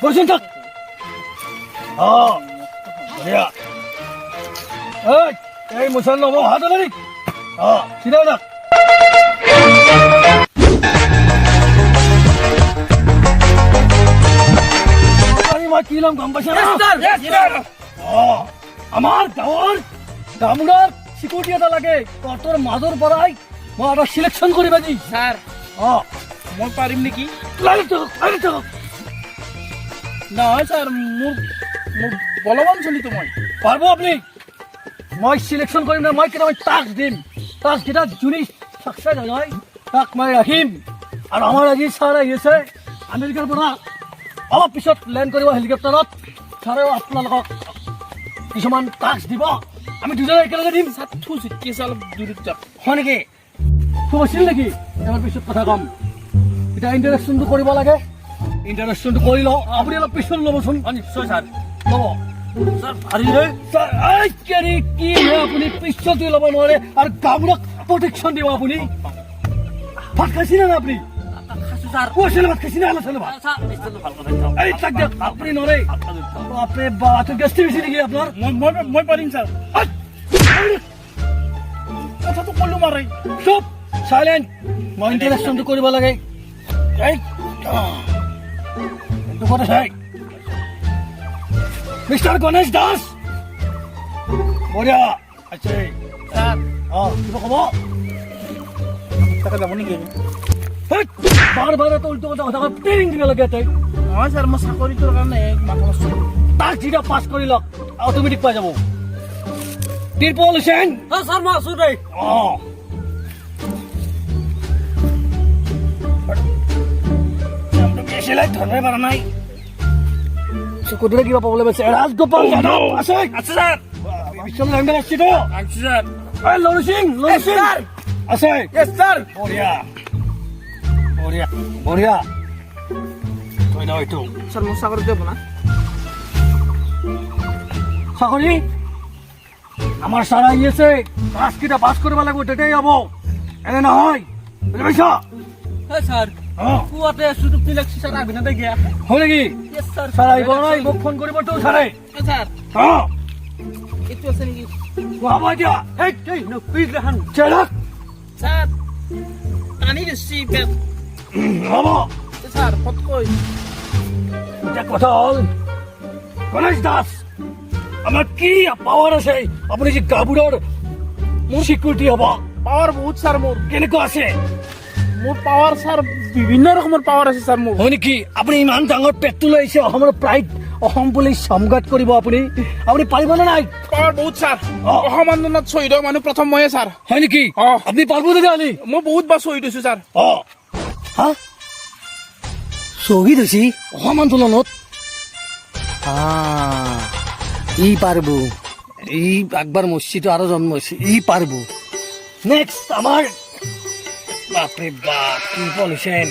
Position থাক বঢ়িয়া এই মোছান লব হাত ধৰি চিধা থাক মই কি লম গম পাইছা আমাৰ গাঁৱৰ গামোৰাৰ চিকিউৰিটি এটা লাগে তহঁতৰ মাজৰ পৰাই মই এটা চিলেকশ্যন কৰিবা দি স্যাৰ মই পাৰিম নেকি নহয় স্যাৰ মোৰ বলৱান চলিতো মই পারব আপনি মই সিলেকশন করিম না মই কেটা টাস্ক দিম টাস্ক যেটা জুনি সাকসেস হয় তাক মই রাখিম আর আমার আজি স্যার আহিছে আমেরিকার পৰা অলপ পিছত ল্যান্ড কৰিব হেলিকপ্টাৰত স্যাৰে আপোনালোকক কিছুমান টাস্ক দিব আমি দুজনে একেলগে দিম স্যাৰ থুছি কেছ অলপ দূৰত যাওক হয় নেকি খুব আছিল নেকি এবাৰ পিছত কথা কম এটা ইন্টাৰেকশনটো কৰিব লাগে ইন্টাৰেকশনটো কৰি লওঁ আপুনি অলপ পিছত ল'বচোন নিশ্চয় স্যাৰ ল'ব স্যাৰ ভাৰী ৰে স্যাৰ আই কেৰি কি হে আপুনি পিছতো ল'ব নোৱাৰে আৰু গামুৰাক প্ৰটেকশ্যন দিব আপুনি ভাত খাইছে না আপুনি খাসু স্যাৰ কোৱাছিল ভাত খাইছে না আলোচনা ভাত স্যাৰ নিশ্চয় ভাল কথা কওঁ এই তাক দিয়ক আপুনি নৰে আপনি বাটো গেষ্টি বেছি নেকি আপোনাৰ মই পাৰিম স্যাৰ কথাটো কলো মাৰে চুপ সাইলেন্ট মই ইন্টাৰেকশনটো কৰিব লাগে এই এইটো কথা চাই মিস্টার গণেশ দাস বঢ়িয়া আছে স্যার কিবা ক'ব তাকে যাব নেকি বাৰ বাৰ তো উল্টো কথা ট্ৰেইনিং দিব লাগে তাই নহয় স্যাৰ মই চাকৰিটোৰ কাৰণে মাথা মাৰছো তাক যেতিয়া পাছ কৰি লওক অট'মেটিক পাই যাব তিৰপল হুছেইন স্যাৰ মই আছো দেই বেছিলাই ধৰবই পৰা নাই চকুটোৰে কিবা প্ৰব্লেম আছে ৰাজগোপাল যাদৱ আছে আছে স্যাৰ বিশ্বনাথ মেম্বাৰ আছে তো আছে স্যাৰ এই লৰু সিং আছে ইয়েস স্যাৰ বঢ়িয়া বঢ়িয়া বঢ়িয়া তই না এইটো স্যাৰ মোৰ চাকৰি যাব না চাকৰি আমাৰ ছাৰ আহি আছে ক্লাছকেইটা পাছ কৰিব লাগিব তেতিয়াই হ'ব এনে নহয় বুজি পাইছ হ্যাঁ স্যার কুয়াতে আছো তুমি লাগছি স্যার আগে না দেখিয়া হয় নেকি ইয়েস স্যার ছাৰ আহিব নাই মোক ফোন কৰিব তো ছাৰে স্যার এইটো আছে নেকি হ'ব এতিয়া এই নো প্লিজ লেখান চেৰাক স্যাৰ টানি দিছি পেট হ'ব স্যাৰ ফটকৈ এতিয়া কথা হ'ল গণেশ দাস আমাৰ কি পাৱাৰ আছে আপুনি যে গাভৰুৰ মোৰ চিকিউৰিটি হ'ব পাৱাৰ বহুত স্যাৰ মোৰ কেনেকুৱা আছে মোৰ পাৱাৰ স্যাৰ বিভিন্ন ৰকমৰ পাৱাৰ আছে স্যাৰ মোৰ হয় নেকি আপুনি ইমান ডাঙৰ পেটটো লৈ আহিছে অসমৰ প্ৰাইড অসম পুলিচ সম্ঘাত কৰিব আপুনি আপুনি পাৰিবনে নাই পাৱাৰ বহুত স্যাৰ অসম আন্দোলনত শ্বহীদ হোৱা মানুহ প্ৰথম ময়ে স্যাৰ হয় নেকি আপুনি পাৰিব তেতিয়াহ'লে মই বহুত বাৰ শ্বহীদ হৈছো স্যাৰ হা শ্বহীদ হৈছে অসম আন্দোলনত ই পাৰিব ই একবাৰ মসজিদটো আৰু জন্ম হৈছে ই পাৰিব নেক্সট আমাৰ বাপৰে বাপ কি পলিউশ্যন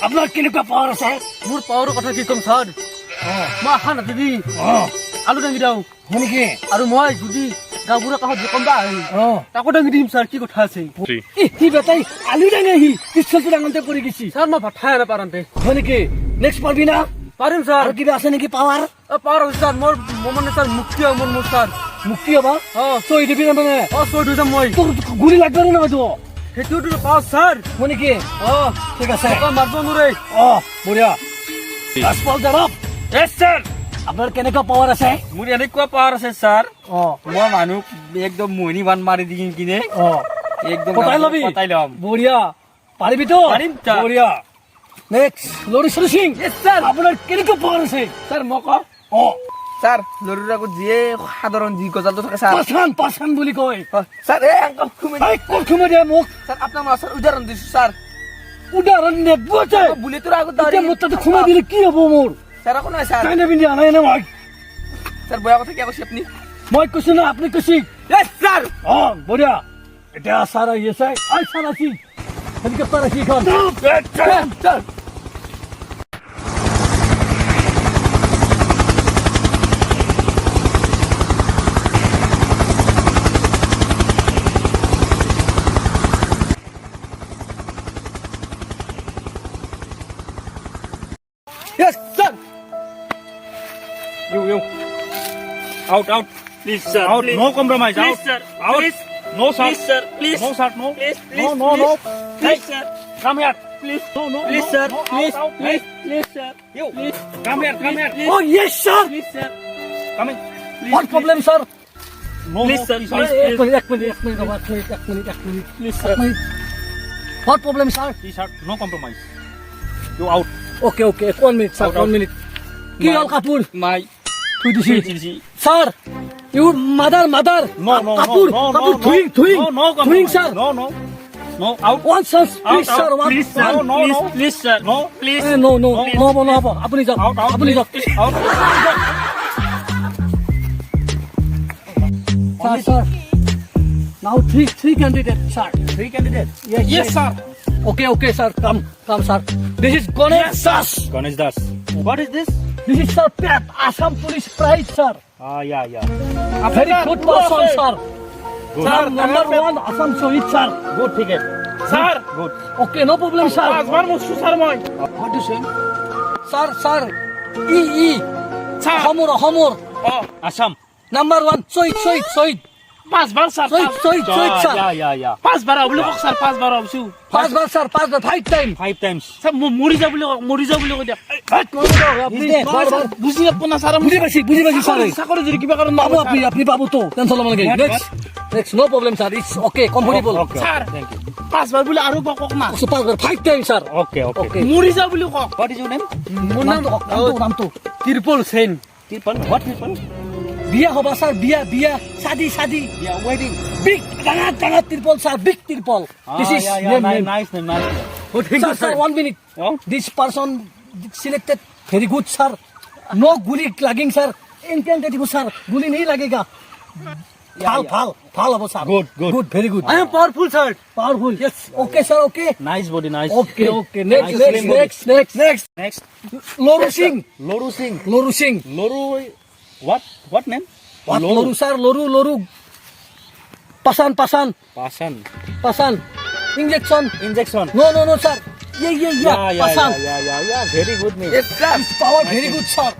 আপোনাৰ কেনেকুৱা পাৱাৰ আছে মোৰ পাৱাৰৰ কথা কি ক'ম স্যাৰ মই আশা নাথাকি আলু দাঙি দিওঁ হয় নেকি আৰু মই যদি গাঁওবোৰৰ কাষত কোনোবা আহি তাকো দাঙি দিম স্যাৰ কি কথা আছে সি বেটাই আলু দাঙি আহি পিছলটো ডাঙৰতে পৰি গৈছে স্যাৰ মই ভাত খাই নাপাৰতে হয় নেকি নেক্সট পাৰিবি না পাৰিম স্যাৰ আৰু কিবা আছে নেকি পাৱাৰ পাৱাৰ আছে স্যাৰ মোৰ মানে স্যাৰ মুক্তি হ'ব মোৰ স্যাৰ মুক্তি হ'বা চৈ দিবি তাৰমানে শ্বহীদ হৈ যাম মই তোৰ গুলি লাগব নে নহয় তোৰ সেইটোতো পাৱাৰ স্যাৰ হয় নেকি ঠিক আছে মাৰিব নোৱাৰে বঢ়িয়া ৰাজপাল যাদৱ ইয়েস স্যাৰ আপোনাৰ কেনেকুৱা পাৱাৰ আছে মোৰ এনেকুৱা পাৱাৰ আছে স্যাৰ মই মানুহ একদম মোহিনী বান মাৰি দিম কিনে একদম পতাই ল'বি পতাই ল'ম বঢ়িয়া পাৰিবিতো পাৰিম, ছাৰ। বঢ়িয়া নেক্সট লৰি সৰু সিং স্যাৰ আপোনাৰ কেনেকুৱা পাৱাৰ আছে স্যাৰ মই কওঁ স্যাৰ লৰিৰ আগত যিয়ে সাধাৰণ যি গজালটো থাকে স্যার পাছান বুলি কয় স্যার এই আংকল খুমে এই ক'ত সোমাই দিয়া মোক স্যার আপনার স্যার উদাহরণ দিছো স্যার উদাহৰণ নেবুৱাছে বুলেটৰ আগত এতিয়া মোৰ তাতে সোমাই দিলে কি হ'ব মোৰ স্যার একো নাই স্যার তাই নেবিন্ধি আনাই নে মই স্যার বয়া কথা কি কৈছে আপুনি মই কৈছো না আপুনি কৈছি ইয়েস স্যার বঢ়িয়া এতিয়া ছাৰ আহি আছে ছাৰ আছি হেলিকপ্টাৰ আছি এখন yes sir You. Out. Please, sir. Out. Please. No compromise. Please, Out. sir. Out. Please. No, sir. Please, sir. Please. No, sir. No. Please. No. Please, sir. Come here. Please. No. Please, sir. No. Please. Out. Please. Please, sir. You. Please. Come here. Please. Oh, yes, sir. Please, sir. Come in. Please, What problem, sir? No. Please, sir. Please. Please. एक minute. Please, sir. What problem, sir? Please, sir. No compromise. You out. Okay. 1 minute, sir. Out. 1 minute. কি হল কাপোৰ My. থৈ দিছি Please. Sir Euro mother No. কাপোৰ ধুইং compromise. Sir No. Out. One chance please Out. Sir one Please, sir. No. Please, sir. No. Please. নো নহব আপুনি যাওক Out. আপুনি যাওক Out. স্যার নাও three candidate sir Three candidates. yes sir okay sir come sir this is Ganesh Das Ganesh Das. What is this? this is sir Pep Assam Police Pride sir Yeah. very good person sir Good. sir number 1 Assam Sohit sir Good ticket. Sir. Good. okay no problem sir Azbar musu sir moi. What you say? sir e Sir. Homor Oh. Assam. number 1 Sohit 5 bar sir. Sohit sir Yeah. 5 bar abuli kok sir 5 bar absu. 5 bar sir 5 bar 5 time 5 times. Sir mori ja buli kok dia. বুঝি না sir বুঝি পাইছি sir চাকরি যদি কিবা কারণ পাবো আপনি পাবো তো টেনশন লব লাগে next no problem sir it's okay comfortable Okay. Sir. Thank you. 5 বার বলে আরো কক না so 5 বার 5 time sir Okay. Okay. মরি যা বলে কক What is your name? নাম তো তিরপল সেন Tirpan. What Tirpan? বিয়া হবা স্যার বিয়া শাদি Yeah, wedding. big ডাঙা তিরপল স্যার big তিরপল this is name. Nice name. Sir, 1 minute. Oh. This person selected very good, sir. No guli lagging, sir. Incantative, sir. Guli nahi lagega. Phal, sir. Good. Very good. I am powerful sir. Powerful. Yes. Okay, sir. Okay. Nice body, nice. Okay. Nice slim body. Next. Next. Loru Singh. Loru Singh. Loru. What name? What? Loru, sir. Loru. Pasan. Pasan. Injection. No, sir. Yeah. Pasan. Yeah. Very good name. Yes, power very good, sir.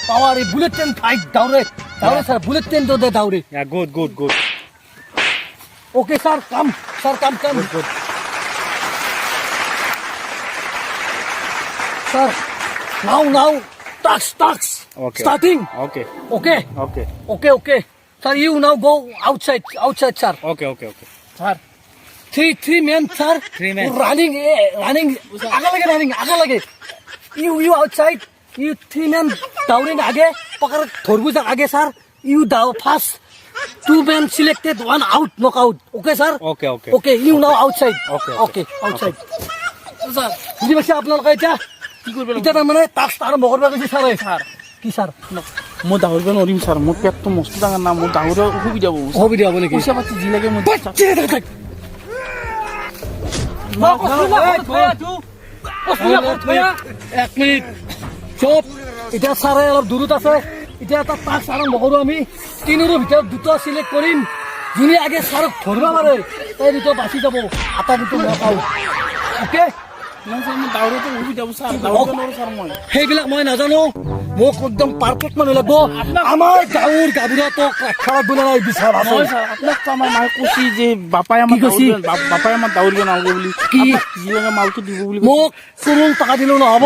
Power bullet train fight daure, sir. Bullet train do de daure. Yeah, good. Okay, sir. Come. Good. Sir, now. Tax. Okay. Starting. Okay. Okay. Sir, you now go outside, sir. Okay. Sir. Three men, sir. 3 men. Running. Aga lage. You outside. You 3 men dowring age. Pakar thorbuja age, sir. You down fast. 2 men selected, 1 out, knockout. Okay, sir. Okay. Okay, you now outside. Okay. Outside. Sir. বুঝি পাইছে আপোনালোকে এতিয়া কি কৰিব এতিয়া তাৰমানে Tux আৰম্ভ কৰিব গৈছে ছাৰে স্যাৰ কি ছাৰ মই দাউৰিব নোৱাৰিম স্যাৰ মোৰ পেটটো মস্ত ডাঙৰ না মোৰ দাউৰিব অসুবিধা হ'ব অসুবিধা হ'ব নেকি পইচা পাতি যি লাগে মই এক মিনিট চুপ এতিয়া ছাৰে অলপ দূৰত আছে এতিয়া এটা টাক্স আৰম্ভ কৰোঁ আমি তিনিৰো ভিতৰত 2টা চিলেক্ট কৰিম যোনে আগে ছাৰক ধৰিব পাৰে তাই দুটা বাচি যাব এটা দুটা মই পাওঁ অ'কে মই স্যার মোৰ দাউৰিব অসুবিধা হ'ব স্যাৰ দাউৰিব নোৱাৰো স্যাৰ মই সেইবিলাক মই নাজানো মোক একদম পাৰফেক্ট মানুহ লাগিব আমাৰ গাঁৱৰ গাভৰুটো খেলত বোলে বিচাৰ আছে নহয় স্যাৰ আপোনাক তো আমাৰ মায়ে কৈছি যে বাপাই আমাৰ দাউৰিব নালাগে বুলি কি? যি লাগে মালটো দিব বুলি মোক চুৰুং টকা দিলেও নহ'ব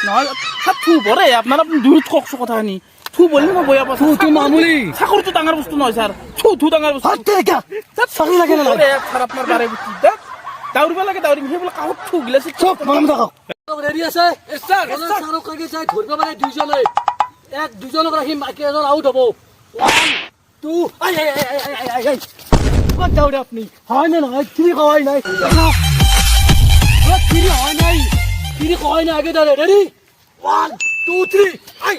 নহয় স্যাৰ থু বৰে আপোনাৰ আপুনি দূৰত কওকচোন কথাখিনি থু বলি মই বয়া পাছো তো মামুলি চাকৰিটো ডাঙৰ বস্তু নহয় স্যাৰ থু ডাঙৰ বস্তু হাতে কা চাকৰি লাগে না আৰে স্যাৰ আপনাৰ বাৰে বুঝছি দাউৰিব লাগে দাউৰিম সেইবিলাক কাহত থু গিলাছে চুপ মৰম থাকক ৰেডি আছে স্যাৰ ছাৰক কাগে চাই ধৰিব পাৰে দুইজনে দুজনক ৰাখিম বাকী এজন আউট হ'ব 1 2 আই ক'ত যাওঁৰে আপুনি হয় নে নহয় থ্ৰী কৱাই নাই থ্ৰী হয় নাই থ্ৰী কৱাই নাই আগে দাঁড়ে ৰেডি 1 2 3 আই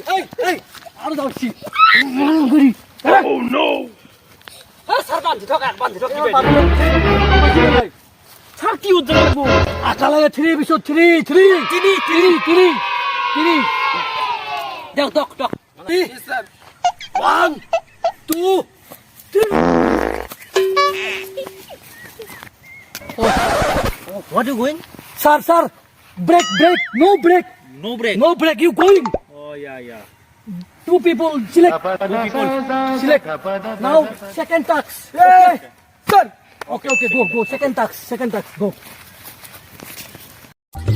আৰু যাওঁছি গুৰি Oh no! ছাৰ বান্ধি থকা স্যাৰ কি উজ্জ্বল লাগবো আকা লাগে থ্ৰী পিছত থ্ৰী দক 1 2 3 What you going? Sir, break, no break, No break. you going. Oh yeah. Two people select. Select. Now second task. Hey, sir. Okay, go. Second task. Go.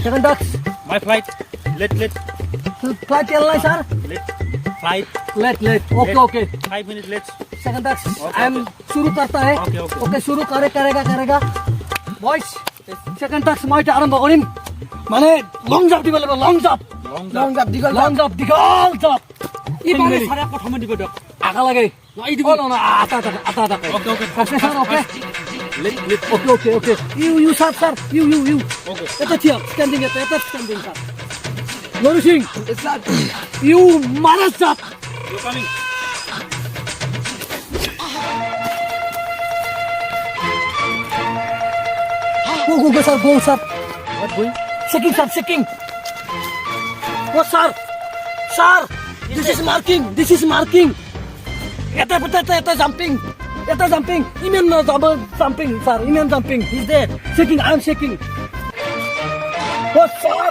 Second task. My flight. Let. Flight airline, sir. Flight. Let. Okay. 5 minutes late. Second tax I am शुरू करता है okay शुरू करेगा boys second tax मैं आरंभ करिम माने long jump दिबले लंग जंप दीघल जंप इबारे सारे प्रथम दिबे दक आगा लागे नय दिबो ना आता okay sir okay okay you sir you okay এটা ঠিক স্ট্যান্ডিং এটা standing sir Naru Singh sir you মারা জব You coming? Go, sir. What going? Checking. What, sir? This is marking. Eta jumping. Imen no jumping, sir. He's there. Checking. I am checking. What, sir?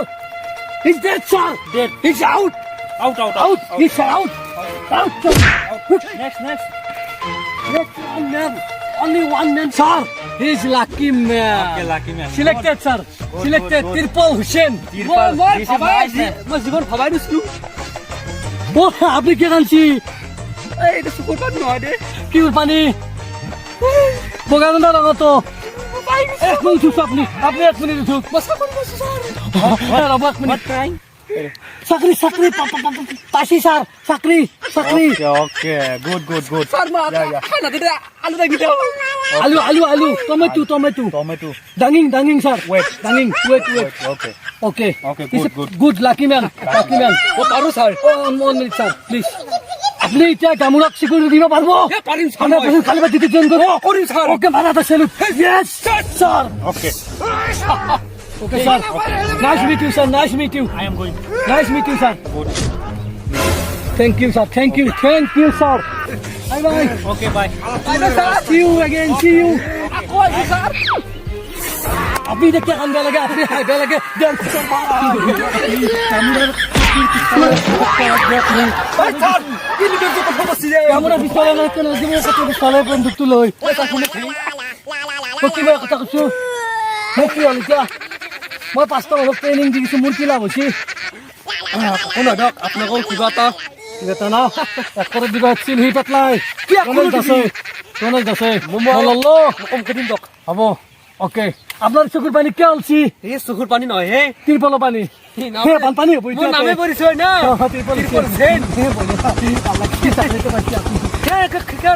He's dead, sir. Dead. He's out. He's out. Next. Only one man, sir. He's lucky man. Okay, lucky man. Selected, sir. Selected. Tirpal Hussein. This is my man. Mas জীবন ভাবাই দিছলু ও আপনি কি কানছি এই এটা সুকুর পানি নহয় দে কি পানি বগানন্দা লাগা তো এক মিনিট চুপ আপনি এক মিনিট চুপ বসা কোন বসে স্যার রব এক মিনিট চাকরি পাশি স্যার চাকরি Okay. Good. স্যার মা খানা দিতে আলু দাগি দাও আলু টমেটো ডাঙিং sir Wait. wait Okay, good lucky man ও পারো স্যার ও 1 minute স্যার প্লিজ আপনি এটা গামুরাক সিকিউরিটি দিব পারবো পারিম স্যার 100% খালি দিতে জয়েন করো করিম স্যার ওকে মারাটা salute yes sir Okay. Okay, sir. Nice meet you, sir. I am going. Nice meet you, sir. Good. Thank you, sir. Sir. Bye. Okay, bye. See you again. See you. अभी देखिए अंदर लगे अपने highway लगे আমরা পিছলে না কেন জীবন কত পিছলে বন্দুক তুলই কিবা কথা কৈছো মই কি হল এতিয়া মই 5টা অলপ ট্ৰেইনিং দি দিছো মোৰ কি লাভ হৈছে কোন দক আপোনালোকৰ কিবা এটা না একৰে দিবা চিল হি পাতলাই কি কোন আছে মল্লো কম কদিন দক হ'ব ওকে আপনার চকুর পানি কে আলছি এই চকুর পানি নহয় হে তিরপল পানি হে পানি হবো মোর নামে পরিচয় না তিরপল সেন হে বলে আল্লাহ কি চাকরিতে পাচ্ছি আপনি কে কে কে